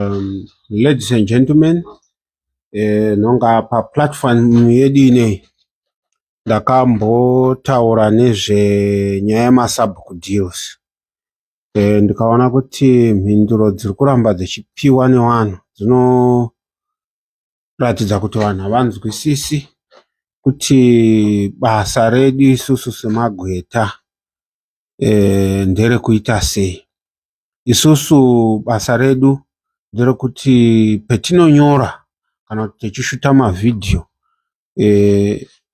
Ladies and gentlemen, nonga pa platform yedu ine ndakambotaura nezvenyaya yemasubbook deals. Ndikaona kuti mhinduro dziri kuramba dzichipiwa nevanhu dzinoratidza kuti vanhu havanzwisisi kuti basa redu isusu semagweta nderekuita sei. Isusu basa redu nderekuti petinonyora kana kuti techishuta mavhidhiyo,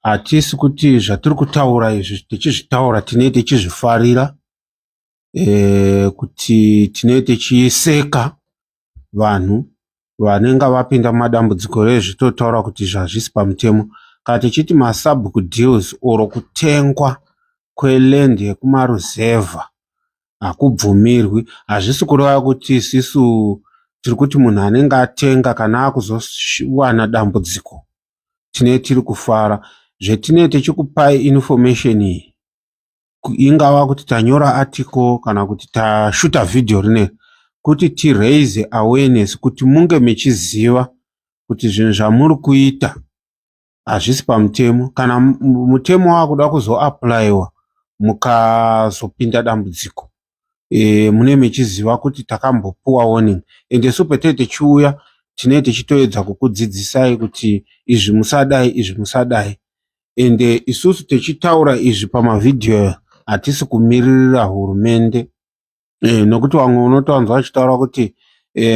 hatisi kuti zvatiri kutaura izvi tichizvitaura tinenge tichizvifarira, kuti tinenge tichiseka vanhu vanenge vapinda mumadambudziko rezvitotaura kuti zvazvisi pamutemo. Kana tichiti masubbook deals oro kutengwa kweland yekumaruzevha hakubvumirwi. Hazvisi kureva kuti isusu tiri kuti munhu anenge atenga kana akuzowana dambudziko tinenge tiri kufara. Zvetinenge tichikupai information iyi, ingava kuti tanyora article kana kuti tashuta vhidhiyo rineri, kuti tiraise awareness kuti munge mechiziva kuti zvinhu zvamuri kuita hazvisi pamutemo. Kana mutemo wakuda kuzoapplywa mukazopinda dambudziko, mune mechiziva kuti takambopuwa warning. Ende isu petinenge tichiuya tinenge tichitoedza kukudzidzisai kuti izvi musadai, izvi musadai. Ende isusu tichitaura izvi pamavhidhiyo hatisi kumiririra hurumende, nokuti vamwe unotowanzwa vachitaura kuti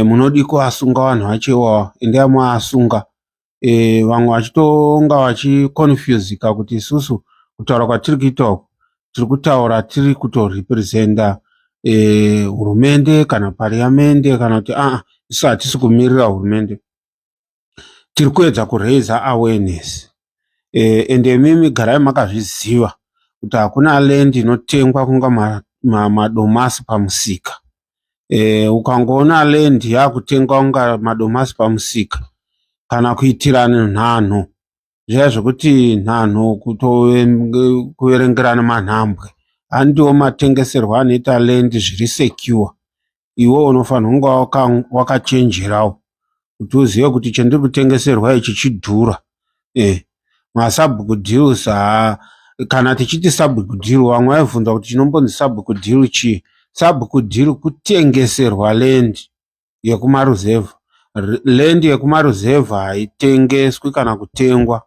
munodi kuasunga vanhu vachewa, endai muasunga. Vamwe vachitonga vachiconfusika kuti isusu kutaura kwatiri kuita uku tiri kutaura tiri kutorepresenta hurumende kana parliamende, kana kuti isu hatisi kumirira hurumende, tiri kuedza kuraise awareness. Ende mimi garai makazviziva kuti hakuna land inotengwa kunga madomasi pamusika. Ukangoona land yakutengwa kunga madomasi pamusika kana kuitirana nhano, zviya zvekuti nhano kuverengerana manhambwe, handiwo matengeserwo anoita land zviri secure. Iwo unofanira kunga wakachenjerawo kuti uzive kuti chandiri kutengeserwa ichi chidhura. Masubbook deals, kana tichiti subbook deal, vamwe vaibvunza kuti chinombonzi subbook deal chii. Subbook deal kutengeserwa land yekumaruzevha. Land yekumaruzevha haitengeswi kana kutengwa.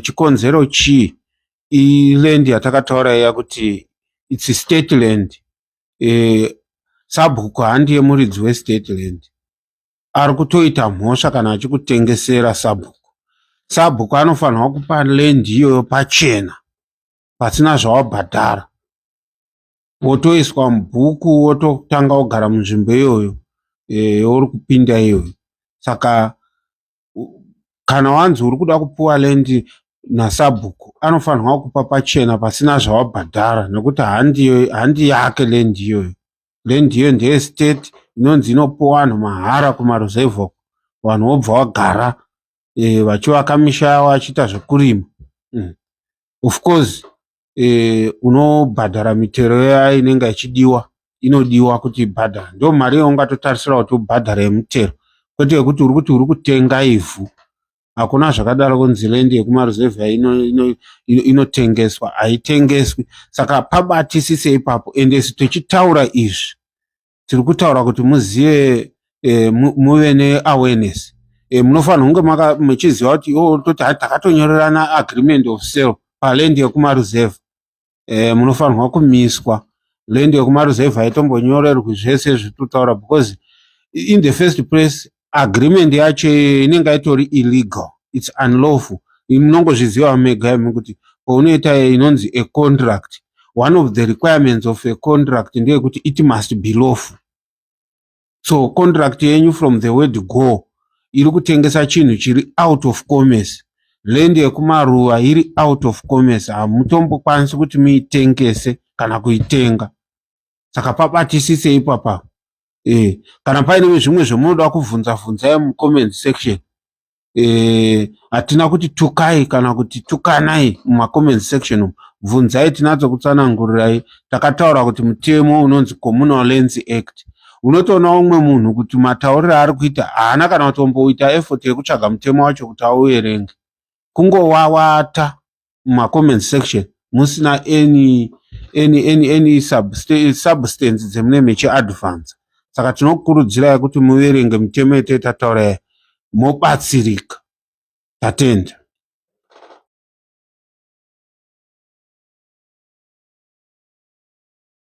Chikonzero chii? Land yatakataura iya kuti it's state land. Subbook handi yemuridzi westate land. Ari kutoita mhosva kana achikutengesera subbook. Subbook anofanirwa kupa land iyoyo pachena pasina zvawabhadhara, wotoiswa mubhuku wototanga kugara munzvimbo iyoyo uri kupinda iyoyo. Saka kana wanzi uri kuda kupuwa land nasubbook, anofanirwa kupa pachena pasina zvawabhadhara, nekuti handi yake land iyoyo. Land iyoyo ndeye state, inonzi inopuwa vanhu mahara kumaruzevha, vanhu vobva vagara vachivaka misha yavo vachiita zvekurima. Of course unobhadhara mitero yayo inenge ichidiwa, inodiwa kuti ibhadhara. Ndio mari yaungatotarisira kuti ubhadhara yemutero, kwete yekuti uri kuti uri kutenga ivhu. Hakuna zvakadaro kunzi land yekumaruzevha inotengeswa, haitengeswi. Saka pabatisise ipapo. Ende isu tichitaura izvi tiri kutaura kuti muzive, muve neawareness. Munofanira kunge muchiziva kuti toti takatonyorerana agreement of sale paland yekumaruzevha. Munofanirwa kumiswa. Land yekumaruzevha haitombonyorerwi zvese zvitotaura, because in the first place agreement yacho inenge itori illegal, it's unlawful. Munongozviziva mega kuti paunoita inonzi a contract, one of the requirements of a contract ndeyekuti it must be lawful. So contract yenyu from the word go iri kutengesa chinhu chiri out of commerce. Land yekumaruwa iri out of commerce, hamutombokwanisi kuti muitengese kana kuitenga. Saka pabatisise ipapa. Kana paine zvimwe zvemunoda kubvunzai mucomment section, hatina kuti tukai kana kuti tukanai mumacomment section, bvunzai tinadzo kutsanangurirai. Takataura kuti mutemo unonzi Communal Lands Act Unotoona umwe munhu kuti matauriro ari kuita haana kana kutomboita effort yekutsvaga mutemo wacho kuti auerenge, kungowawata muma-comment section musina any substance dzemune mechiadvance. Saka tinokurudzirai kuti muverenge mitemo yatataura mobatsirika. Tatenda.